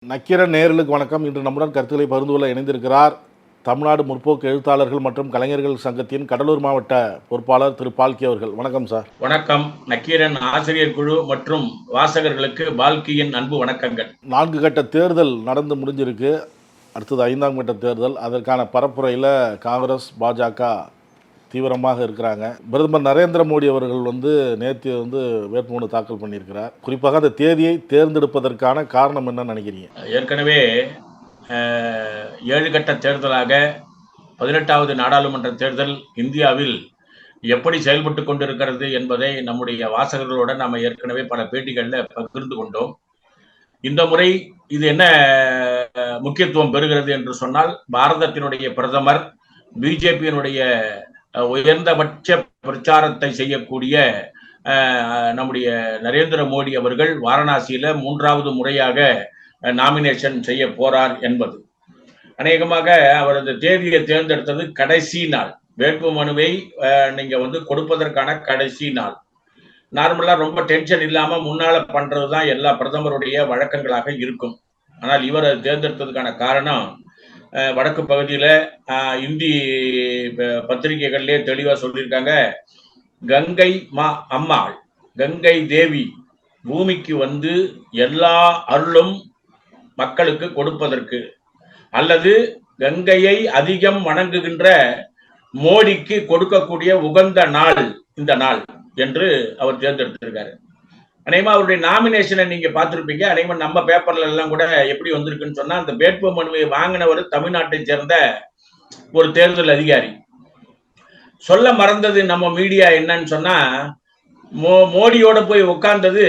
நக்கீரன் நேயர்களுக்கு வணக்கம். இன்று நம்முடன் கருத்துக்களை பகிர்ந்து கொள்ள இணைந்திருக்கிறார் தமிழ்நாடு முற்போக்கு எழுத்தாளர்கள் மற்றும் கலைஞர்கள் சங்கத்தின் கடலூர் மாவட்ட பொறுப்பாளர் திரு பால்கி அவர்கள். வணக்கம் சார். வணக்கம். நக்கீரன் ஆசிரியர் குழு மற்றும் வாசகர்களுக்கு பால்கியின் அன்பு வணக்கங்கள். 4 கட்ட தேர்தல் நடந்து முடிஞ்சிருக்கு. அடுத்தது 5ஆம் கட்ட தேர்தல். அதற்கான பரப்புரையில் காங்கிரஸ், பாஜக தீவிரமாக இருக்கிறாங்க. பிரதமர் நரேந்திர மோடி அவர்கள் நேற்று வேட்புமனு தாக்கல் பண்ணியிருக்கிறார். குறிப்பாக அந்த தேதியை தேர்ந்தெடுப்பதற்கான காரணம் என்னன்னு நினைக்கிறீங்க? ஏற்கனவே 7 கட்ட தேர்தலாக 18வது நாடாளுமன்ற தேர்தல் இந்தியாவில் எப்படி செயல்பட்டு கொண்டிருக்கிறது என்பதை நம்முடைய வாசகர்களோட நாம் ஏற்கனவே பல பேட்டிகளில் பகிர்ந்து கொண்டோம். இந்த முறை இது என்ன முக்கியத்துவம் பெறுகிறது என்று சொன்னால், பாரதத்தினுடைய பிரதமர் பிஜேபியினுடைய உயர்ந்தபட்ச பிரச்சாரத்தை செய்யக்கூடிய நம்முடைய நரேந்திர மோடி அவர்கள் வாரணாசியில 3வது முறையாக நாமினேஷன் செய்ய போறார் என்பது. அநேகமாக அவர் அந்த தேதியை தேர்ந்தெடுத்தது கடைசி நாள், வேட்பு மனுவை நீங்க கொடுப்பதற்கான கடைசி நாள். நார்மலா ரொம்ப டென்ஷன் இல்லாம முன்னால பண்றதுதான் எல்லா பிரதமருடைய வழக்கங்களாக இருக்கும். ஆனால் இவர் அதை தேர்ந்தெடுத்ததுக்கான காரணம், வடக்கு பகுதியில இந்தி பத்திரிகைகள்லயே தெளிவா சொல்லியிருக்காங்க, கங்கை அம்மாள், கங்கை தேவி பூமிக்கு எல்லா அருளும் மக்களுக்கு கொடுப்பதற்கு, அல்லது கங்கையை அதிகம் வணங்குகின்ற மோடிக்கு கொடுக்கக்கூடிய உகந்த நாள் இந்த நாள் என்று அவர் தேர்ந்தெடுத்திருக்காரு. அநேகமா அவருடைய நாமினேஷனை நீங்க பார்த்திருப்பீங்க. அநேகமா நம்ம பேப்பர்ல எல்லாம் கூட எப்படி வந்திருக்குன்னு சொன்னா, அந்த வேட்பு மனுவை வாங்கினவர் தமிழ்நாட்டை சேர்ந்த ஒரு தேர்தல் அதிகாரி. சொல்ல மறந்தது நம்ம மீடியா என்னன்னு சொன்னா, மோடியோட போய் உட்கார்ந்தது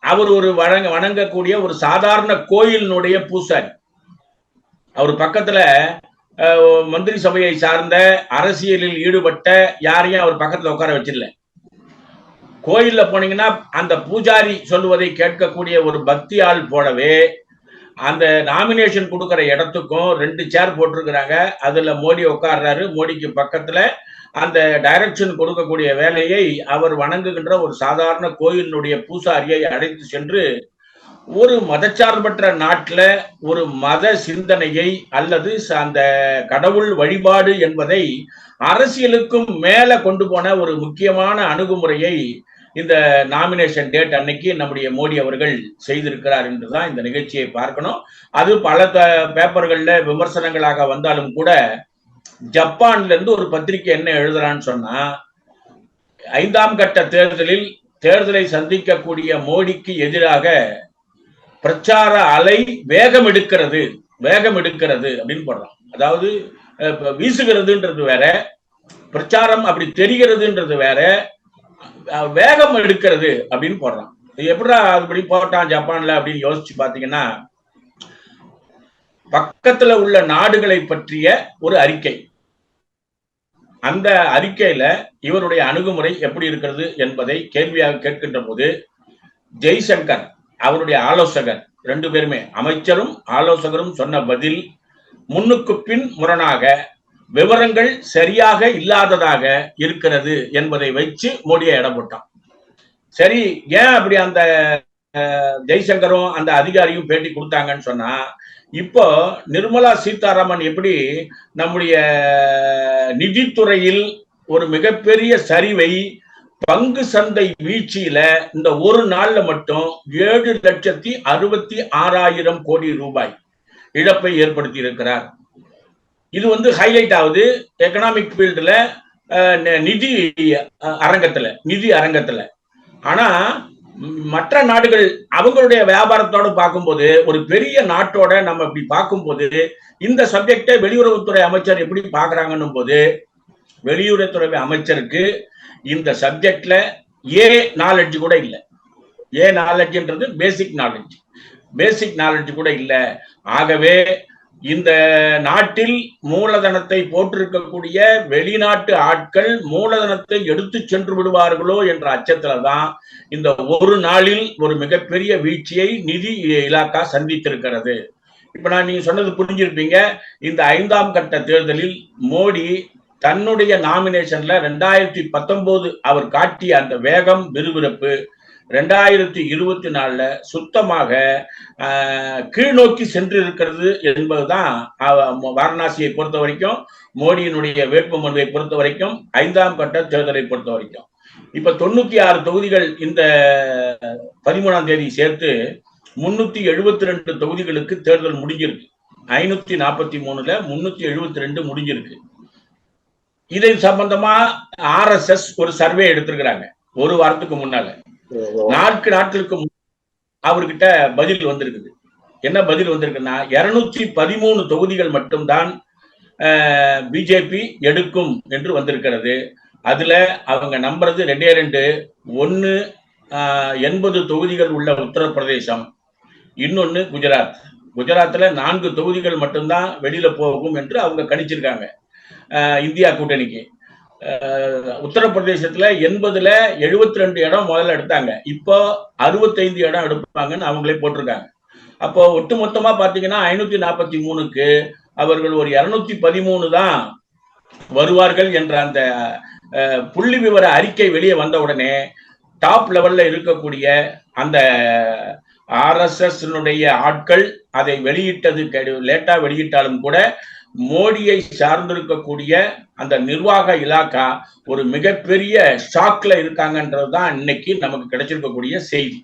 அவர் ஒரு வணங்கக்கூடிய ஒரு சாதாரண கோயிலினுடைய பூசாரி. அவர் பக்கத்துல மந்திரி சபையை சார்ந்த அரசியலில் ஈடுபட்ட யாரையும் அவர் பக்கத்துல உட்கார வச்சிடல. கோயில்ல போனீங்கன்னா அந்த பூஜாரி சொல்லுவதை கேட்கக்கூடிய ஒரு பக்தி ஆள் போலவே அந்த நாமினேஷன் கொடுக்கிற இடத்துக்கும் 2 சேர் போட்டிருக்கிறாங்க. அதுல மோடி உட்கார்றாரு. மோடிக்கு பக்கத்துல அந்த டைரக்ஷன் கொடுக்கக்கூடிய வேலையை அவர் வணங்குகின்ற ஒரு சாதாரண கோயிலினுடைய பூசாரியை அழைத்து சென்று ஒரு மதச்சார்பற்ற நாட்டுல ஒரு மத சிந்தனையை அல்லது அந்த கடவுள் வழிபாடு என்பதை அரசியலுக்கும் மேல கொண்டு போன ஒரு முக்கியமான அணுகுமுறையை இந்த நாமினேஷன் டேட் அன்னைக்கு நம்முடைய மோடி அவர்கள் செய்திருக்கிறார் என்றுதான் இந்த நிகழ்ச்சியை பார்க்கணும். அது பல பேப்பர்கள்ல விமர்சனங்களாக வந்தாலும் கூட, ஜப்பான்ல இருந்து ஒரு பத்திரிகை என்ன எழுதுறான்னு சொன்னா, 5ஆம் கட்ட தேர்தலில் தேர்தலை சந்திக்கக்கூடிய மோடிக்கு எதிராக பிரச்சார அலை வேகம் எடுக்கிறது அப்படின்னு போடுறான். அதாவது வீசுகிறதுன்றது வேற, பிரச்சாரம் அப்படி தெரிகிறதுன்றது வேற, வேகம் எடுக்கிறது அப்படின்னு போடுறான். எப்படா அப்படி போட்டான் ஜப்பான்ல அப்படின்னு யோசிச்சு பாத்தீங்கன்னா, பக்கத்துல உள்ள நாடுகளை பற்றிய ஒரு அறிக்கை. அந்த அறிக்கையில இவருடைய அணுகுமுறை எப்படி இருக்கிறது என்பதை கேள்வியாக கேட்கின்ற போது, ஜெய்சங்கர் அவருடைய ஆலோசகர், 2 பேருமே அமைச்சரும் ஆலோசகரும் சொன்ன பதில் முன்னுக்கு பின் முரணாக, விவரங்கள் சரியாக இல்லாததாக இருக்கிறது என்பதை வச்சு மோடியை இடம் போட்டான். சரி, ஏன் அப்படி அந்த ஜெய்சங்கரும் அந்த அதிகாரியும் பேட்டி கொடுத்தாங்கன்னு சொன்னா, இப்போ நிர்மலா சீதாராமன் எப்படி நம்முடைய நிதித்துறையில் ஒரு மிகப்பெரிய சரிவை, பங்கு சந்தை வீழ்ச்சியில இந்த ஒரு நாள்ல மட்டும் 7,66,000 கோடி ரூபாய் இழப்பை ஏற்படுத்தி இருக்கிறார். இது ஹைலைட் ஆகுது எக்கனாமிக் ஃபீல்டுல, நிதி அரங்கத்துல. ஆனா மற்ற நாடுகள் அவங்களுடைய வியாபாரத்தோடு பார்க்கும்போது, ஒரு பெரிய நாட்டோட நம்ம இப்படி பார்க்கும்போது, இந்த சப்ஜெக்டை வெளியுறவுத்துறை அமைச்சர் எப்படி பாக்குறாங்கன்னு போது, வெளியுறவுத்துறை அமைச்சருக்கு இந்த சப்ஜெக்ட்ல நாலேஜ் கூட இல்லை. நாலேஜ்ன்றது பேசிக் நாலேஜ் கூட இல்லை. ஆகவே இந்த நாட்டில் மூலதனத்தை போட்டிருக்கக்கூடிய வெளிநாட்டு ஆட்கள் மூலதனத்தை எடுத்து சென்று விடுவார்களோ என்ற அச்சத்துலதான் இந்த ஒரு நாளில் ஒரு மிகப்பெரிய வீழ்ச்சியை நிதி இலாக்கா சந்தித்திருக்கிறது. இப்ப நீங்க சொன்னது புரிஞ்சிருப்பீங்க. இந்த 5ஆம் கட்ட தேர்தலில் மோடி தன்னுடைய நாமினேஷன்ல 2019 அவர் காட்டிய அந்த வேகம், விறுவிறுப்பு, 2024 சுத்தமாக கீழ்நோக்கி சென்று இருக்கிறது என்பதுதான் வாரணாசியை பொறுத்த வரைக்கும், மோடியினுடைய வேட்புமனுவை பொறுத்த வரைக்கும், 5ஆம் கட்ட தேர்தலை பொறுத்த வரைக்கும். இப்ப 96 தொகுதிகள் இந்த 13ஆம் தேதி சேர்த்து 372 தொகுதிகளுக்கு தேர்தல் முடிஞ்சிருக்கு. 543ல 372 முடிஞ்சிருக்கு. இதை சம்பந்தமா RSS ஒரு சர்வே எடுத்திருக்கிறாங்க ஒரு வாரத்துக்கு முன்னால. 4 நாட்களுக்கு அவர்கிட்ட பதில் வந்திருக்குது. என்ன பதில் வந்திருக்குன்னா 213 தொகுதிகள் மட்டும்தான் பிஜேபி எடுக்கும் என்று வந்திருக்கிறது. அதுல அவங்க நம்புறது 2 ஒன்னு 80 தொகுதிகள் உள்ள உத்தரப்பிரதேசம், இன்னொன்னு குஜராத். குஜராத்ல 4 தொகுதிகள் மட்டும்தான் வெளியில போகும் என்று அவங்க கணிச்சிருக்காங்க இந்தியா கூட்டணிக்கு. உத்தரப்பிரதேசத்துல 80ல 72 இடம் முதல்ல எடுத்தாங்க, இப்போ 65 இடம் எடுப்பாங்கன்னு அவங்களே போட்டிருக்காங்க. அப்போ ஒட்டுமொத்தமா பாத்தீங்கன்னா 543க்கு அவர்கள் ஒரு 213 தான் வருவார்கள் என்ற அந்த புள்ளி விவர அறிக்கை வெளியே வந்த உடனே டாப் லெவல்ல இருக்கக்கூடிய அந்த RSS ஆட்கள் அதை வெளியிட்டது லேட்டா வெளியிட்டாலும் கூட மோடியை சார்ந்திருக்கக்கூடிய அந்த நிர்வாக இலாக்கா ஒரு மிகப்பெரிய ஷாக்ல இருக்காங்கன்றதுதான் இன்னைக்கு நமக்கு கிடைச்சிருக்கக்கூடிய செய்தி.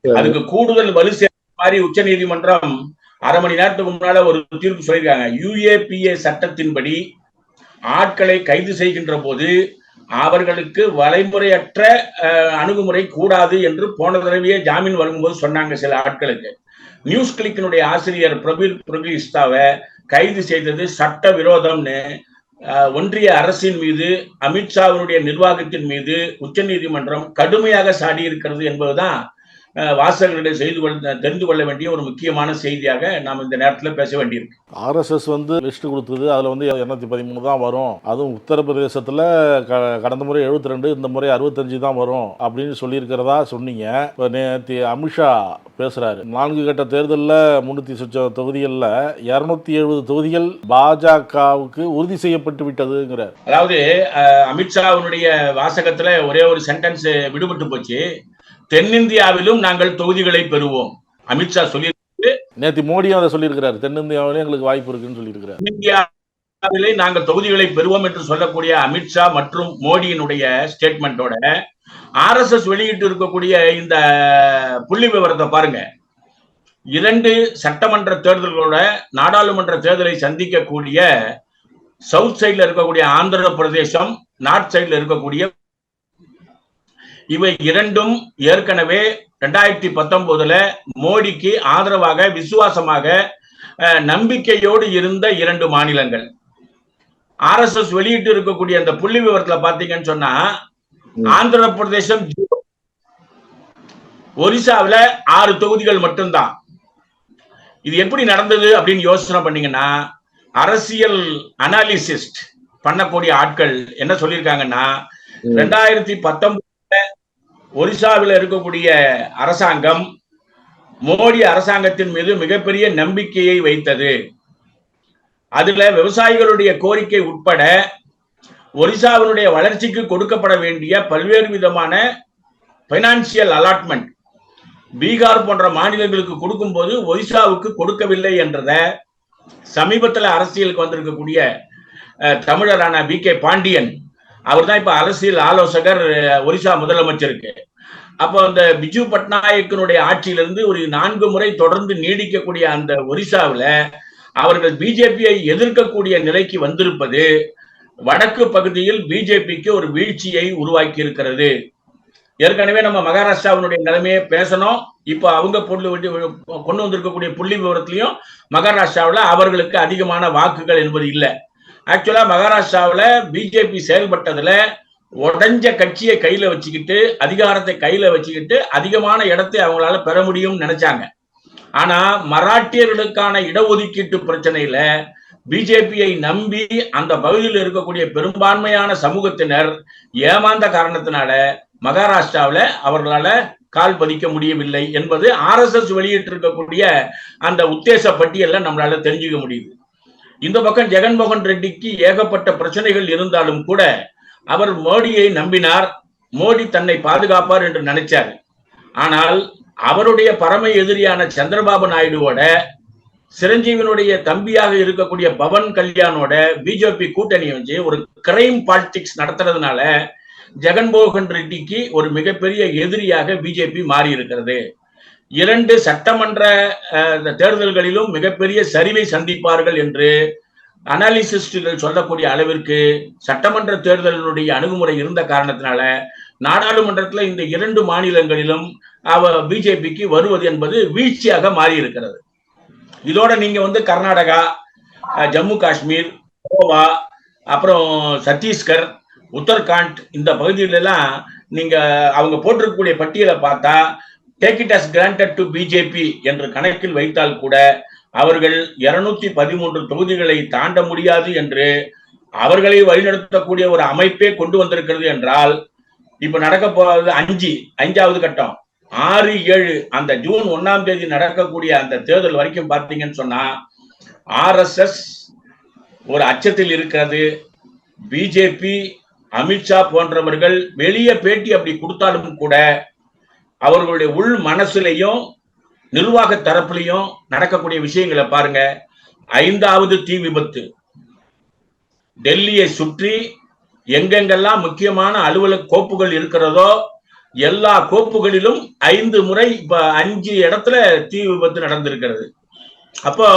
அதுக்கு கூடுதல் வலு சேர்த்த மாதிரி உச்ச நீதிமன்றம் அரை மணி நேரத்துக்கு முன்னால ஒரு தீர்ப்பு சொல்லியிருக்காங்க. UAPA சட்டத்தின்படி ஆட்களை கைது செய்கின்ற போது அவர்களுக்கு வரைமுறையற்ற அணுகுமுறை கூடாது என்று போன தடவையே ஜாமீன் வழங்கும்போது சொன்னாங்க சில ஆட்களுக்கு. நியூஸ் கிளிக்கினுடைய ஆசிரியர் பிரபீஸ்தாவை கைது செய்தது சட்ட விரோதம்னு ஒன்றிய அரசின் மீது, அமித்ஷாவினுடைய நிர்வாகத்தின் மீது உச்ச நீதிமன்றம் கடுமையாக சாடி இருக்கிறது என்பதுதான் வாசகர்களிடையே தெரிந்து கொள்ள வேண்டிய ஒரு முக்கியமான செய்தியாக நாம் இந்த நேரத்தில் பேச வேண்டியிருக்கு. RSS லிஸ்ட் கொடுத்தது, அதுல 213 தான் வரும், அதுவும் உத்தரப்பிரதேசத்துல கடந்த முறை 72, இந்த முறை 65 தான் வரும் அப்படின்னு சொல்லியிருக்கிறதா சொன்னீங்க. இப்போ நேற்று அமித்ஷா பேசுறாரு, 4 கட்ட தேர்தலில் 300 சொச்ச தொகுதிகளில் 270 தொகுதிகள் பாஜகவுக்கு உறுதி செய்யப்பட்டு விட்டதுங்கிறார். அதாவது அமித்ஷாவுடைய வாசகத்துல ஒரே ஒரு சென்டென்ஸ் விடுபட்டு போச்சு. தென்னிந்தியாவிலும் நாங்கள் தொகுதிகளை பெறுவோம் அமித்ஷா சொல்லி. நேற்று மோடியும் அதை சொல்லியிருக்கிறார், தென்னிந்தியாவிலே எங்களுக்கு வாய்ப்பு இருக்குன்னு சொல்லியிருக்கிறார். தென்னிந்தியாவிலே நாங்கள் தொகுதிகளை பெறுவோம் என்று சொல்லக்கூடிய அமித்ஷா மற்றும் மோடியினுடைய ஸ்டேட்மெண்டோட RSS வெளியிட்டு இருக்கக்கூடிய இந்த புள்ளி விவரத்தை பாருங்க. 2 சட்டமன்ற தேர்தல்களோட நாடாளுமன்ற தேர்தலை சந்திக்கக்கூடிய சவுத் சைட்ல இருக்கக்கூடிய ஆந்திர பிரதேசம், நார்த் சைட்ல இருக்கக்கூடிய இவை இரண்டும் ஏற்கனவே 2019 மோடிக்கு ஆதரவாக விசுவாசமாக நம்பிக்கையோடு இருந்த 2 மாநிலங்கள். RSS வெளியிட்டு இருக்கக்கூடிய அந்த புள்ளி விவரத்துல பாத்தீங்கன்னு சொன்னா ஆந்திர பிரதேசம், ஒரிசாவில 6 தொகுதிகள் மட்டும்தான். இது எப்படி நடந்தது அப்படின்னு யோசனை பண்ணீங்கன்னா, அரசியல் அனாலிசிஸ்ட் பண்ணக்கூடிய ஆட்கள் என்ன சொல்லியிருக்காங்கன்னா, 2019 ஒரிசாவில் இருக்கக்கூடிய அரசாங்கம் மோடி அரசாங்கத்தின் மீது மிகப்பெரிய நம்பிக்கையை வைத்தது. அதுல விவசாயிகளுடைய கோரிக்கை உட்பட ஒரிசாவினுடைய வளர்ச்சிக்கு கொடுக்கப்பட வேண்டிய பல்வேறு விதமான பைனான்சியல் அலாட்மெண்ட் பீகார் போன்ற மாநிலங்களுக்கு கொடுக்கும் போது ஒரிசாவுக்கு கொடுக்கவில்லை என்றத சமீபத்தில் அரசியலுக்கு வந்திருக்கக்கூடிய தமிழரான BK பாண்டியன், அவர் தான் இப்ப அரசியல் ஆலோசகர் ஒரிசா முதலமைச்சருக்கு. அப்போ அந்த பிஜு பட்நாயக்கனுடைய ஆட்சியிலிருந்து ஒரு 4 முறை தொடர்ந்து நீடிக்கக்கூடிய அந்த ஒரிசாவில் அவர்கள் பிஜேபியை எதிர்க்கக்கூடிய நிலைக்கு வந்திருப்பது வடக்கு பகுதியில் பிஜேபிக்கு ஒரு வீழ்ச்சியை உருவாக்கி இருக்கிறது. ஏற்கனவே நம்ம மகாராஷ்டிராவினுடைய நிலைமையை பேசணும். இப்போ அவங்க கொண்டு வந்திருக்கக்கூடிய புள்ளி விவரத்திலையும் மகாராஷ்டிராவில் அவர்களுக்கு அதிகமான வாக்குகள் என்பது இல்லை. ஆக்சுவலா மகாராஷ்டிராவில் பிஜேபி செயல்பட்டதுல உடஞ்ச கட்சியை கையில வச்சுக்கிட்டு, அதிகாரத்தை கையில வச்சுக்கிட்டு அதிகமான இடத்தை அவங்களால பெற முடியும்னு நினைச்சாங்க. ஆனா மராட்டியர்களுக்கான இடஒதுக்கீட்டு பிரச்சனையில பிஜேபியை நம்பி அந்த பகுதியில் இருக்கக்கூடிய பெரும்பான்மையான சமூகத்தினர் ஏமாந்த காரணத்தினால மகாராஷ்டிராவில் அவர்களால கால் பதிக்க முடியவில்லை என்பது RSS வெளியிட்டு இருக்கக்கூடிய அந்த உத்தேச பட்டியல்ல நம்மளால தெரிஞ்சுக்க முடியுது. இந்த பக்கம் ஜெகன்மோகன் ரெட்டிக்கு ஏகப்பட்ட பிரச்சனைகள் இருந்தாலும் கூட அவர் மோடியை நம்பினார். மோடி தன்னை பாதுகாப்பார் என்று நினைச்சார். ஆனால் அவருடைய பரம எதிரியான சந்திரபாபு நாயுடுவோட சிரஞ்சீவினுடைய தம்பியாக இருக்கக்கூடிய பவன் கல்யாணோட பிஜேபி கூட்டணி வச்சு ஒரு கிரைம் பாலிடிக்ஸ் நடத்துறதுனால ஜெகன்மோகன் ரெட்டிக்கு ஒரு மிகப்பெரிய எதிரியாக பிஜேபி மாறி இருக்கிறது. 2 சட்டமன்ற தேர்தல்களிலும் மிகப்பெரிய சரிவை சந்திப்பார்கள் என்று அனாலிசிஸ்டுகள் சொல்லக்கூடிய அளவிற்கு சட்டமன்ற தேர்தலுடைய அணுகுமுறை இருந்த காரணத்தினால நாடாளுமன்றத்தில் இந்த 2 மாநிலங்களிலும் பிஜேபிக்கு வருவது என்பது வீழ்ச்சியாக மாறி இருக்கிறது. இதோட நீங்க கர்நாடகா, ஜம்மு காஷ்மீர், கோவா, அப்புறம் சத்தீஸ்கர், உத்தரகாண்ட் இந்த பகுதியிலெல்லாம் நீங்க அவங்க போட்டிருக்கக்கூடிய பட்டியலை பார்த்தா take it as granted to BJP என்று கணக்கில் வைத்தால் கூட அவர்கள் 213 தொகுதிகளை தாண்ட முடியாது என்று அவர்களை வழிநடத்தக்கூடிய ஒரு அமைப்பே கொண்டு வந்திருக்கிறது என்றால் இப்ப நடக்க போறது 5வது கட்டம் 6, 7 அந்த ஜூன் 1ஆம் தேதி நடக்கக்கூடிய அந்த தேர்தல் வரைக்கும் பார்த்தீங்கன்னு சொன்னா RSS ஒரு அச்சத்தில் இருக்கிறது. பிஜேபி, அமித்ஷா போன்றவர்கள் வெளியே பேட்டி அப்படி கொடுத்தாலும் கூட அவர்களுடைய உள் மனசுலையும் நிர்வாக தரப்புலையும் நடக்கக்கூடிய விஷயங்களை பாருங்க. 5வது தீ விபத்து டெல்லியை சுற்றி எங்கெங்கெல்லாம் முக்கியமான அலுவலக கோப்புகள் இருக்கிறதோ எல்லா கோப்புகளிலும் 5 முறை இப்ப 5 இடத்துல தீ விபத்து நடந்திருக்கிறது. அப்போ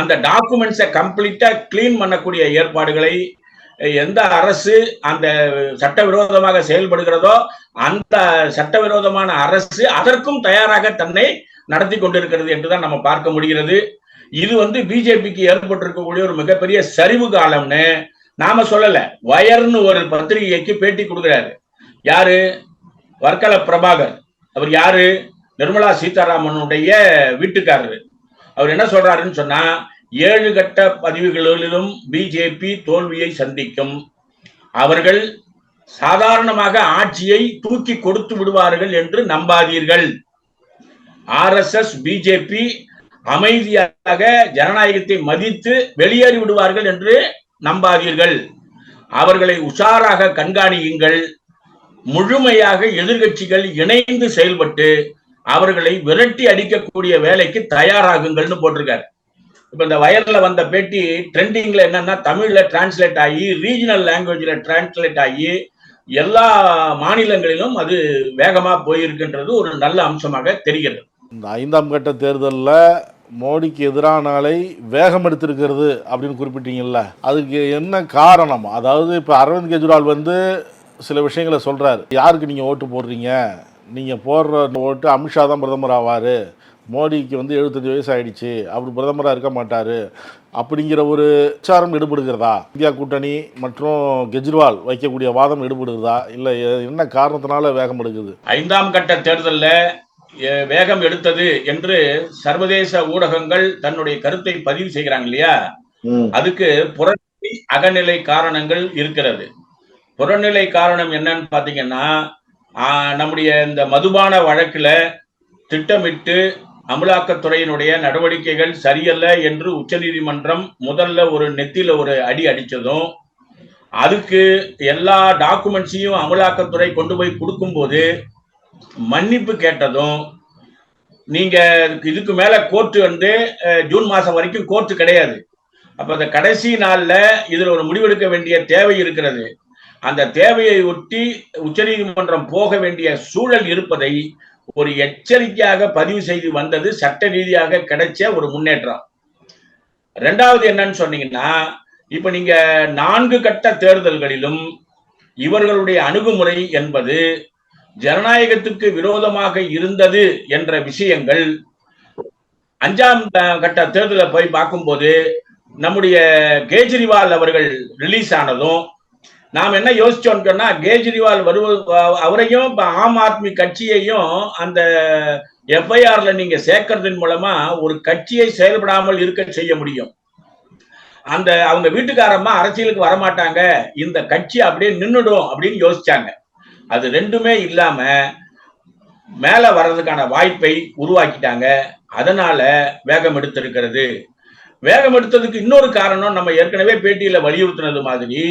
அந்த டாக்குமெண்ட்ஸை கம்ப்ளீட்டா கிளீன் பண்ணக்கூடிய ஏற்பாடுகளை எந்த அரசு அந்த சட்டவிரோதமாக செயல்படுகிறதோ அந்த சட்டவிரோதமான அரசு அதற்கும் தயாராக தன்னை நடத்தி கொண்டிருக்கிறது என்றுதான் நம்ம பார்க்க முடிகிறது. இது பிஜேபிக்கு ஏற்பட்டிருக்கக்கூடிய ஒரு மிகப்பெரிய சரிவு காலம்னு நாம சொல்லல. வயர்னு ஒரு பத்திரிகைக்கு பேட்டி கொடுக்கிறாரு. யாரு? வர்க்கல பிரபாகர். அவர் யாரு? நிர்மலா சீதாராமனுடைய வீட்டுக்காரரு. அவர் என்ன சொல்றாருன்னு சொன்னா 7 கட்ட பதிவுகளிலும் பிஜேபி தோல்வியை சந்திக்கும். அவர்கள் சாதாரணமாக ஆட்சியை தூக்கி கொடுத்து விடுவார்கள் என்று நம்பாதீர்கள். RSS, பிஜேபி அமைதியாக ஜனநாயகத்தை மதித்து வெளியேறி விடுவார்கள் என்று நம்பாதீர்கள். அவர்களை உஷாராக கண்காணியுங்கள். முழுமையாக எதிர்கட்சிகள் இணைந்து செயல்பட்டு அவர்களை விரட்டி அடிக்கக்கூடிய வேலைக்கு தயாராகுங்கள்னு போட்டிருக்காரு. இப்ப இந்த வயர்ல வந்த பேட்டி ட்ரெண்டிங்ல என்னன்னா தமிழ்ல டிரான்ஸ்லேட் ஆகி ரீஜனல் லாங்குவேஜ்ல டிரான்ஸ்லேட் ஆகி எல்லா மாநிலங்களிலும் அது வேகமா போயிருக்குன்றது ஒரு நல்ல அம்சமாக தெரிகிறது. இந்த 5ஆம் கட்ட தேர்தலில் மோடிக்கு எதிரான அலை வேகம் எடுத்திருக்கிறது அப்படின்னு குறிப்பிட்டீங்கல்ல, அதுக்கு என்ன காரணம்? அதாவது இப்போ அரவிந்த் கெஜ்ரிவால் சில விஷயங்களை சொல்றாரு. யாருக்கு நீங்கள் ஓட்டு போடுறீங்க? நீங்கள் போடுற ஓட்டு அமித்ஷா தான் பிரதமர் ஆவார், மோடிக்கு 75 வயசு ஆயிடுச்சு, அவர் பிரதமராக இருக்க மாட்டார் அப்படிங்கிற ஒரு விசாரம் எடுபடுகிறதா? இந்தியா கூட்டணி மற்றும் கெஜ்ரிவால் வைக்கக்கூடிய வாதம் எடுபடுகிறதா? இல்லை என்ன காரணத்தினால வேகம் எடுக்குது? 5ஆம் கட்ட தேர்தலில் வேகம் எடுத்தது என்று சர்வதேச ஊடகங்கள் தன்னுடைய கருத்தை பதிவு செய்கிறாங்க இல்லையா? அதுக்கு புறநிலை அகநிலை காரணங்கள் இருக்கிறது. புறநிலை காரணம் என்னன்னு பாத்தீங்கன்னா, நம்முடைய இந்த மதுபான வழக்குல திட்டமிட்டு அமலாக்கத்துறையினுடைய நடவடிக்கைகள் சரியல்ல என்று உச்சநீதிமன்றம் முதல்ல ஒரு நெத்தியில ஒரு அடி அடிச்சதும், அதுக்கு எல்லா டாக்குமெண்ட்ஸையும் அமலாக்கத்துறை கொண்டு போய் கொடுக்கும் போது மன்னிப்பு கேட்டதும், நீங்க இதுக்கு மேல கோர்ட் ஜூன் மாசம் வரைக்கும் கோர்ட் கிடையாது. அப்ப அந்த கடைசி நாள்ல இதுல ஒரு முடிவெடுக்க வேண்டிய தேவை இருக்கிறது. அந்த தேவையை ஒட்டி உச்சநீதிமன்றம் போக வேண்டிய சூழல் இருப்பதை ஒரு எச்சரிக்கையாக பதிவு செய்து வந்தது சட்ட ரீதியாக கிடைச்ச ஒரு முன்னேற்றம். 2வது என்னன்னு சொன்னீங்கன்னா, இப்ப நீங்க 4 கட்ட தேர்தல்களிலும் இவர்களுடைய அணுகுமுறை என்பது ஜனநாயகத்துக்கு விரோதமாக இருந்தது என்ற விஷயங்கள் 5ஆம் கட்ட தேர்தலை போய் பார்க்கும்போது நம்முடைய கெஜ்ரிவால் அவர்கள் ரிலீஸ் ஆனதும் நாம் என்ன யோசிச்சோம்னு சொன்னா, கெஜ்ரிவால் அவரையும் ஆம் ஆத்மி கட்சியையும் அந்த எஃப்ஐஆர்ல நீங்க சேர்க்கறதன் மூலமா ஒரு கட்சியை செயல்படாமல் இருக்க செய்ய முடியும். அந்த அவங்க வீட்டுக்காரம்மா அரசியலுக்கு வரமாட்டாங்க, இந்த கட்சி அப்படியே நின்னுடும் அப்படின்னு யோசிச்சாங்க. அது ரெண்டுமே இல்லாம மேல வர்றதுக்கான வாய்ப்பை உருவாக்கிட்டாங்க. அதனால வேகம் எடுத்திருக்கிறது. வேகம் எடுத்ததுக்கு இன்னொரு காரணம், நம்ம ஏற்கனவே பேட்டியில வலியுறுத்தினது மாதிரி,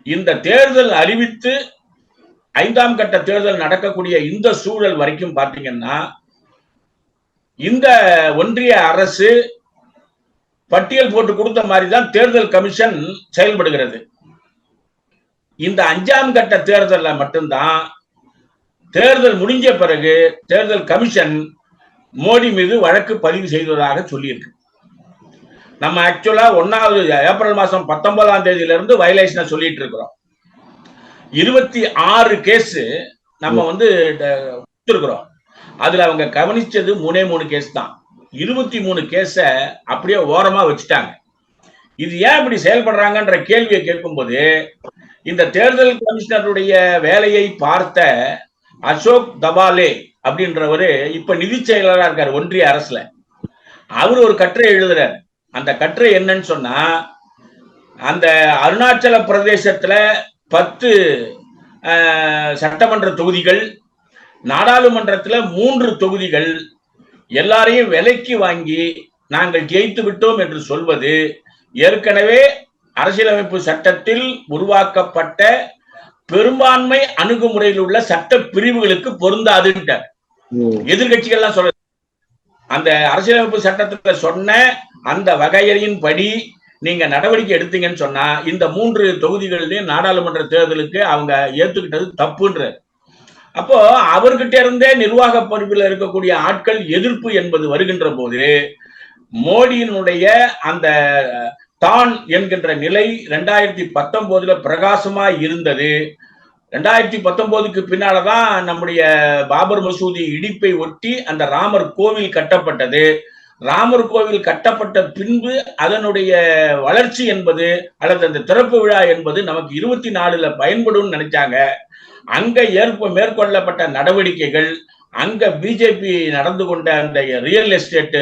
இந்த தேர்தல் அறிவித்து 5ஆம் கட்ட தேர்தல் நடக்கக்கூடிய இந்த சூழல் வரைக்கும் பாத்தீங்கன்னா இந்த ஒன்றிய அரசு பட்டியல் போட்டு கொடுத்த மாதிரி தான் தேர்தல் கமிஷன் செயல்படுகிறது. இந்த 5ஆம் கட்ட தேர்தலில் மட்டும்தான் தேர்தல் முடிஞ்ச பிறகு தேர்தல் கமிஷன் மோடி மீது வழக்கு பதிவு செய்ததாக சொல்லியிருக்கு. நம்ம ஆக்சுவலா 1வது ஏப்ரல் மாசம் 19ஆம் தேதியிலிருந்து வயலேஷனை சொல்லிட்டு இருக்கிறோம். 26 கேஸ் நம்ம வந்து கொடுத்திருக்கிறோம். அதுல அவங்க கவனிச்சது 3 கேஸ் தான். 23 கேஸ அப்படியே ஓரமா வச்சுட்டாங்க. இது ஏன் இப்படி செயல்படுறாங்கன்ற கேள்வியை கேட்கும்போது இந்த தேர்தல் கமிஷனருடைய வேலையை பார்த்த அசோக் தபாலே அப்படின்றவரு இப்ப நிதி செயலராக இருக்காரு ஒன்றிய அரசுல. அவர் ஒரு கட்டுரை எழுதுறாரு. அந்த கட்டுரை என்னன்னு சொன்னா, அந்த அருணாச்சல பிரதேசத்துல 10 சட்டமன்ற தொகுதிகள், நாடாளுமன்றத்துல 3 தொகுதிகள் எல்லாரையும் விலைக்கு வாங்கி நாங்கள் ஜெயித்து விட்டோம் என்று சொல்வது ஏற்கனவே அரசியலமைப்பு சட்டத்தில் உருவாக்கப்பட்ட பெரும்பான்மை அணுகுமுறையில் உள்ள சட்ட பிரிவுகளுக்கு பொருந்தாதுன்ற எதிர்கட்சிகள்லாம் சொல்ல. அந்த அரசியலமைப்பு சட்டத்துல சொன்ன அந்த வகையின் படி நீங்க நடவடிக்கை எடுத்தீங்கன்னு சொன்னா இந்த 3 தொகுதிகளிலும் நாடாளுமன்ற தேர்தலுக்கு அவங்க ஏத்துக்கிட்டது தப்புன்ற. அப்போ அவர்கிட்ட இருந்தே நிர்வாக பொறுப்பில் இருக்கக்கூடிய ஆட்கள் எதிர்ப்பு என்பது வருகின்ற போது மோடியினுடைய அந்த தான் என்கின்ற நிலை 2019 பிரகாசமா இருந்தது. 2019க்கு பின்னால்தான் நம்முடைய பாபர் மசூதி இடிப்பை ஒட்டி அந்த ராமர் கோவில் கட்டப்பட்டது. ராமர் கோவில் கட்டப்பட்ட பின்பு அதனுடைய வளர்ச்சி என்பது அல்லது அந்த திறப்பு விழா என்பது நமக்கு 24ல பயன்படும் நினைச்சாங்க. அங்க மேற்கொள்ளப்பட்ட நடவடிக்கைகள், அங்க பிஜேபி நடந்து கொண்ட அந்த ரியல் எஸ்டேட்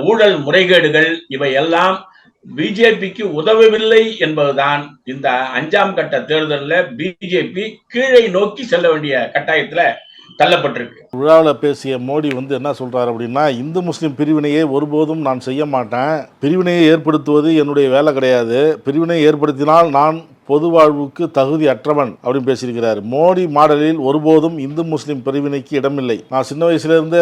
ஊழல் முறைகேடுகள் இவை எல்லாம் பிஜேபிக்கு உதவவில்லை என்பதுதான் இந்த 5ஆம் கட்ட தேர்தலில் பிஜேபி கீழே நோக்கி செல்ல வேண்டிய கட்டாயத்துல தள்ளப்பட்டிருக்கு. விழாவில் பேசிய மோடி வந்து என்ன சொல்றாரு அப்படின்னா, இந்து முஸ்லீம் பிரிவினையை ஒருபோதும் நான் செய்ய மாட்டேன், பிரிவினையை ஏற்படுத்துவது என்னுடைய வேலை கிடையாது, பிரிவினையை ஏற்படுத்தினால் நான் பொது வாழ்வுக்கு தகுதி அற்றவன் அப்படின்னு பேசியிருக்கிறார். மோடி மாடலில் ஒருபோதும் இந்து முஸ்லீம் பிரிவினைக்கு இடமில்லை. நான் சின்ன வயசுலேருந்து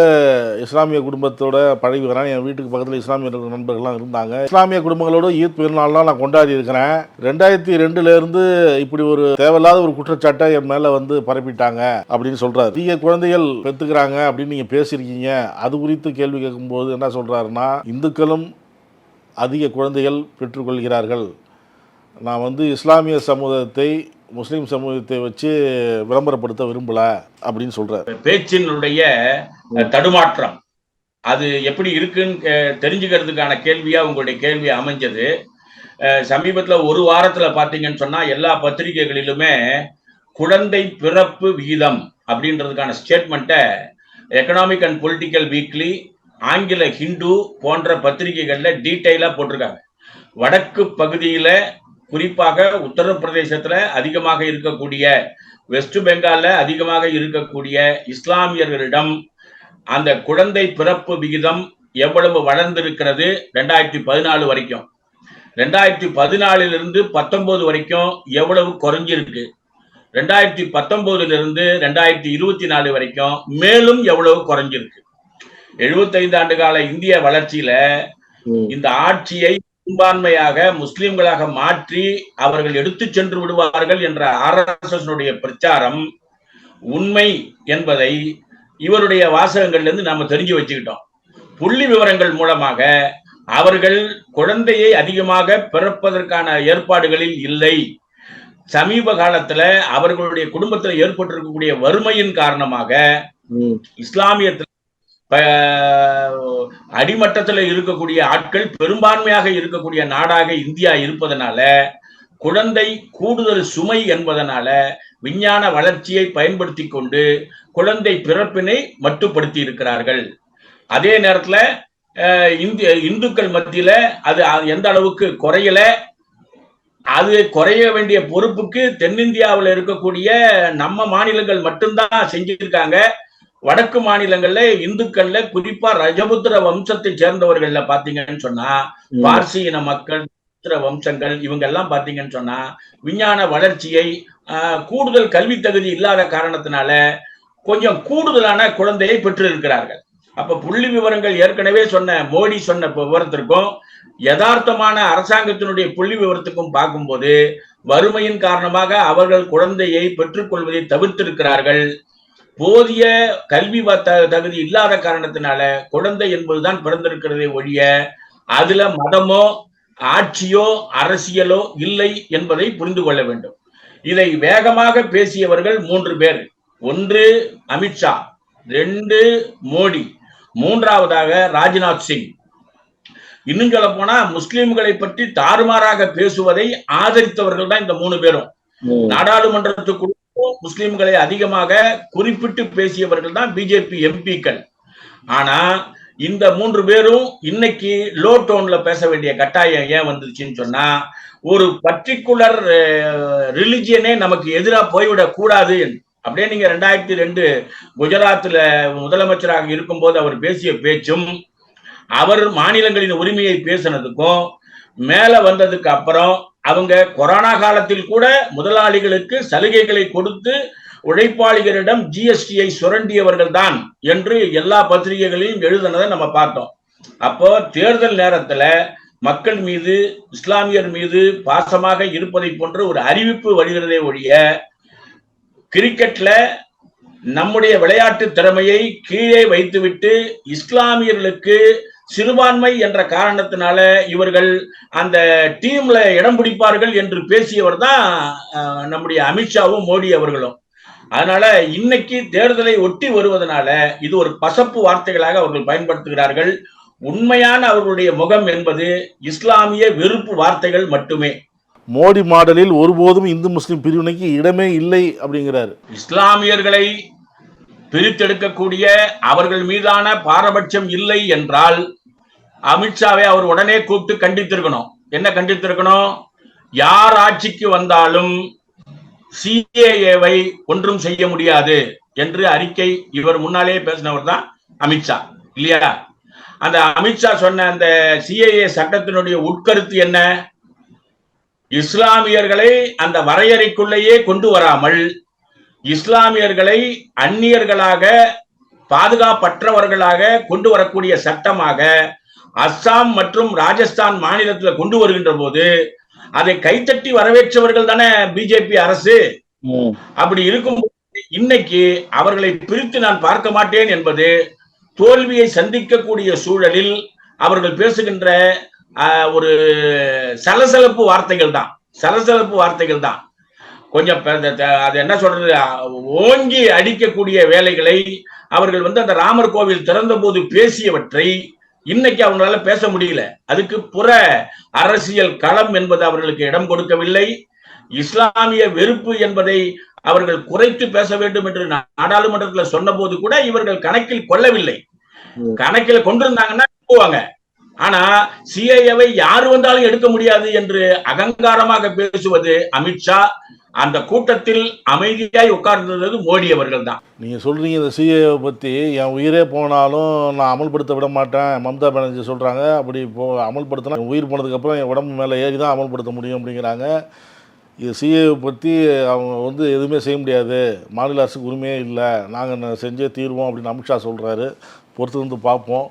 இஸ்லாமிய குடும்பத்தோட பழகி வரேன். என் வீட்டுக்கு பக்கத்தில் இஸ்லாமிய நண்பர்கள்லாம் இருந்தாங்க. இஸ்லாமிய குடும்பங்களோட ஈத் பெருநாள்லாம் நான் கொண்டாடி இருக்கிறேன். 2002லேருந்து இப்படி ஒரு தேவையில்லாத ஒரு குற்றச்சாட்டை என் மேலே வந்து பரப்பிட்டாங்க அப்படின்னு சொல்றாரு. அதிக குழந்தைகள் பெற்றுக்கிறாங்க அப்படின்னு நீங்கள் பேசியிருக்கீங்க. அது குறித்து கேள்வி கேட்கும்போது என்ன சொல்றாருன்னா, இந்துக்களும் அதிக குழந்தைகள் பெற்றுக்கொள்கிறார்கள். நான் வந்து இஸ்லாமிய சமூகத்தை முஸ்லீம் சமூகத்தை வச்சு விளம்பரப்படுத்த விரும்பல அப்படின்னு சொல்றாரு. பேச்சினுடைய தடுமாற்றம் அது எப்படி இருக்குன்னு தெரிஞ்சுக்கிறதுக்கான கேள்வியா உங்களுடைய கேள்வி அமைஞ்சது. சமீபத்தில் ஒரு வாரத்துல பாத்தீங்கன்னு சொன்னா எல்லா பத்திரிகைகளிலுமே குழந்தை பிறப்பு விகிதம் அப்படின்றதுக்கான ஸ்டேட்மெண்ட்டை எக்கனாமிக் அண்ட் பொலிட்டிக்கல் வீக்லி, ஆங்கில ஹிந்து போன்ற பத்திரிகைகள்ல டீட்டெயிலா போட்டிருக்காங்க. வடக்கு பகுதியில குறிப்பாக உத்தரப்பிரதேசத்துல அதிகமாக இருக்கக்கூடிய, வெஸ்ட் பெங்கால்ல அதிகமாக இருக்கக்கூடிய இஸ்லாமியர்களிடம் அந்த குழந்தை பிறப்பு விகிதம் எவ்வளவு வளர்ந்திருக்கிறது 2014 வரைக்கும், 2014 19 வரைக்கும் எவ்வளவு குறைஞ்சிருக்கு, 2019 2024 வரைக்கும் மேலும் எவ்வளவு குறைஞ்சிருக்கு. 75 ஆண்டு கால இந்திய வளர்ச்சியில இந்த ஆட்சியை பெரும்பான்மையாக முஸ்லிம்களாக மாற்றி அவர்கள் எடுத்து சென்று விடுவார்கள் என்ற RSS பிரச்சாரம் உண்மை என்பதை இவருடைய வாசகங்கள்ல இருந்து நாம தெரிஞ்சு வச்சுக்கிட்டோம். புள்ளி விவரங்கள் மூலமாக அவர்கள் குழந்தையை அதிகமாக பிறப்பதற்கான ஏற்பாடுகளில் இல்லை. சமீப காலத்துல அவர்களுடைய குடும்பத்தில் ஏற்பட்டிருக்கக்கூடிய வறுமையின் காரணமாக இஸ்லாமியத்தில் அடிமட்டத்தில் இருக்கக்கூடிய ஆட்கள் பெரும்பான்மையாக இருக்கக்கூடிய நாடாக இந்தியா இருப்பதனால குழந்தை கூடுதல் சுமை என்பதனால விஞ்ஞான வளர்ச்சியை பயன்படுத்தி கொண்டு குழந்தை பிறப்பினை மட்டுப்படுத்தி இருக்கிறார்கள். அதே நேரத்துல இந்துக்கள் மத்தியில அது எந்த அளவுக்கு குறையல, அது குறைய வேண்டிய பொறுப்புக்கு தென்னிந்தியாவில் இருக்கக்கூடிய நம்ம மாநிலங்கள் மட்டும்தான் செஞ்சிருக்காங்க. வடக்கு மாநிலங்கள்ல இந்துக்கள்ல குறிப்பா ரஜபுத்திர வம்சத்தை சேர்ந்தவர்கள்ல பாத்தீங்கன்னு சொன்னா பார்சி இன மக்கள், வம்சங்கள் இவங்க எல்லாம் பாத்தீங்கன்னு சொன்னா விஞ்ஞான வளர்ச்சியை கூடுதல் கல்வி தகுதி இல்லாத காரணத்தினால கொஞ்சம் கூடுதலான குழந்தையை பெற்றிருக்கிறார்கள். அப்ப புள்ளி விவரங்கள் ஏற்கனவே சொன்ன மோடி சொன்ன விவரத்திற்கும் யதார்த்தமான அரசாங்கத்தினுடைய புள்ளி விவரத்துக்கும் பார்க்கும்போது வறுமையின் காரணமாக அவர்கள் குழந்தையை பெற்றுக்கொள்வதை தவிர்த்திருக்கிறார்கள். போதிய கல்வி தகுதி இல்லாத காரணத்தினால குழந்தை என்பதுதான் பிறந்திருக்கிறதை ஒழிய அதுல மதமோ ஆட்சியோ அரசியலோ இல்லை என்பதை புரிந்து கொள்ள வேண்டும். இதை வேகமாக பேசியவர்கள் 3 பேர். 1 அமித்ஷா, 2 மோடி, 3வதாக ராஜ்நாத் சிங். இன்னும் சொல்ல போனா முஸ்லிம்களை பற்றி தாறுமாறாக பேசுவதை ஆதரித்தவர்கள் தான் இந்த 3 பேரும். நாடாளுமன்றத்துக்குள்ள முஸ்லிம்களை அதிகமாக குறிப்பிட்டு பேசியவர்கள் தான் பிஜேபி எம்பிக்கள். ஆனா இந்த 3 பேரும் இன்னைக்கு லோ டோன்ல பேச வேண்டிய கட்டாயம் ஏன் வந்துச்சுன்னு சொன்னா, ஒரு பர்டிகுலர் ரிலிஜியனே நமக்கு எதிராக போய்விடக் கூடாது. அப்படியே நீங்க 2002 குஜராத்ல முதலமைச்சராக இருக்கும் போது அவர் பேசிய பேச்சும் அவர் மாநிலங்களின் உரிமையை பேசினதுக்கும் மேல வந்ததுக்கு அப்புறம் அவங்க கொரோனா காலத்தில் கூட முதலாளிகளுக்கு சலுகைகளை கொடுத்து உழைப்பாளிகளிடம் ஜிஎஸ்டியை சுரண்டியவர்கள் தான் என்று எல்லா பத்திரிகைகளையும் எழுதினதை நம்ம பார்த்தோம். அப்போ தேர்தல் நேரத்துல மக்கள் மீது இஸ்லாமியர் மீது பாசமாக இருப்பதை போன்ற ஒரு அறிவிப்பு வருகிறதே ஒழிய கிரிக்கெட்ல நம்முடைய விளையாட்டு திறமையை கீழே வைத்துவிட்டு இஸ்லாமியர்களுக்கு சிறுபான்மை என்ற காரணத்தினால இவர்கள் அந்த டீம்ல இடம் பிடிப்பார்கள் என்று பேசியவர் தான் நம்முடைய அமித்ஷாவும் மோடி அவர்களும். அதனால இன்னைக்கு தேர்தலை ஒட்டி வருவதனால இது ஒரு பசப்பு வார்த்தைகளாக அவர்கள் பயன்படுத்துகிறார்கள். உண்மையான அவர்களுடைய முகம் என்பது இஸ்லாமிய வெறுப்பு வார்த்தைகள் மட்டுமே. மோடி மாடலில் ஒருபோதும் இந்து முஸ்லிம் பிரிவினைக்கு இடமே இல்லை அப்படிங்கிறார். இஸ்லாமியர்களை பிரித்தெடுக்கக்கூடிய அவர்கள் மீதான பாரபட்சம் இல்லை என்றால் அமித்ஷாவை அவர் உடனே கூப்பிட்டு கண்டித்திருக்கணும். என்ன கண்டித்திருக்கணும்? யார் ஆட்சிக்கு வந்தாலும் சிஏஏவை ஒன்றும் செய்ய முடியாது என்று அறிக்கை இவர் முன்னாலே பேசினவர் தான் அமித்ஷா இல்லையா? அந்த அமித்ஷா சொன்ன அந்த சிஏஏ சட்டத்தினுடைய உட்கருத்து என்ன? இஸ்லாமியர்களை அந்த வரையறைக்குள்ளேயே கொண்டு வராமல் இஸ்லாமியர்களை அந்நியர்களாக பாதுகாப்பற்றவர்களாக கொண்டு வரக்கூடிய சட்டமாக அஸ்ஸாம் மற்றும் ராஜஸ்தான் மாநிலத்தில் கொண்டு வருகின்ற போது அதை கைத்தட்டி வரவேற்றவர்கள் தானே பிஜேபி அரசு. அப்படி இருக்கும் இன்னைக்கு அவர்களை பிரித்து நான் பார்க்க மாட்டேன் என்பது தோல்வியை சந்திக்கக்கூடிய சூழலில் அவர்கள் பேசுகின்ற ஒரு சலசலப்பு வார்த்தைகள் தான். கொஞ்சம் அது என்ன சொல்றது, ஓங்கி அடிக்கக்கூடிய வேலைகளை அவர்கள் அந்த ராமர் கோவில் திறந்த போது பேசியவற்றை இன்னைக்கு அவங்களால பேச முடியல. அதுக்கு புற அரசியல் களம் என்பது அவர்களுக்கு இடம் கொடுக்கவில்லை. இஸ்லாமிய வெறுப்பு என்பதை அவர்கள் குறைத்து பேச வேண்டும் என்று நாடாளுமன்றத்தில் சொன்ன போது கூட இவர்கள் கணக்கில் கொள்ளவில்லை. கணக்கில் கொண்டிருந்தாங்கன்னா போவாங்க. ஆனா சிஏஏவை யாரு வந்தாலும் எடுக்க முடியாது என்று அகங்காரமாக பேசுவது அமித்ஷா. அந்த கூட்டத்தில் அமைதியாய் உட்கார்ந்தது மோடி அவர்கள் தான். நீங்க சொல்றீங்க இந்த சிஏஏ பத்தி, என் உயிரே போனாலும் நான் அமல்படுத்த விட மாட்டேன் மம்தா பானர்ஜி சொல்றாங்க. அப்படி அமல்படுத்தினா உயிர் போனதுக்கு அப்புறம் என் உடம்பு மேலே ஏறி தான் அமல்படுத்த முடியும் அப்படிங்கிறாங்க. இது சிஏஏ பற்றி அவங்க எதுவுமே செய்ய முடியாது, மாநில அரசுக்கு உரிமையே இல்லை, நாங்கள் செஞ்சே தீர்வோம் அப்படின்னு அமித்ஷா சொல்றாரு. பொறுத்து பார்ப்போம்.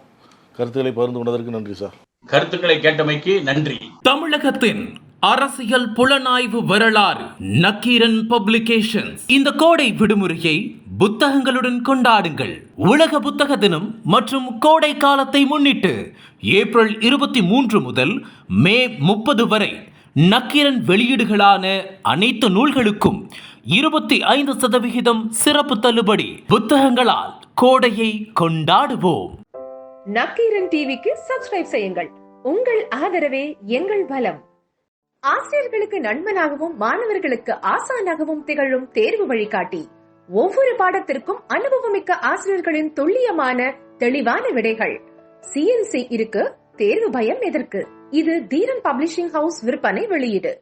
கருத்துக்களை பகிர்ந்து கொண்டதற்கு நன்றி சார். கருத்துக்களை கேட்டமைக்கு நன்றி. தமிழகத்தின் அரசியல் புலனாய்வு வரலாறு நக்கீரன் பப்ளிகேஷன்ஸ். இந்த கோடை விடுமுறையை புத்தகங்களுடன் கொண்டாடுங்கள். உலக புத்தக தினம் மற்றும் கோடை காலத்தை முன்னிட்டு ஏப்ரல் 23 முதல் மே 30 வரை நக்கீரன் வெளியீடுகளான அனைத்து நூல்களுக்கும் 25% சிறப்பு தள்ளுபடி. புத்தகங்களால் கோடையை கொண்டாடுவோம். நக்கீரன் டிவிக்கு சப்ஸ்கிரைப் செய்யுங்கள். உங்கள் ஆதரவே எங்கள் பலம். ஆசிரியர்களுக்கு நண்பனாகவும் மாணவர்களுக்கு ஆசானாகவும் திகழும் தேர்வு வழிகாட்டி. ஒவ்வொரு பாடத்திற்கும் அனுபவமிக்க ஆசிரியர்களின் துல்லியமான தெளிவான விடைகள். CNC இருக்கு, தேர்வு பயம் எதற்கு? இது தீரன் பப்ளிஷிங் ஹவுஸ் விற்பனை வெளியீடு.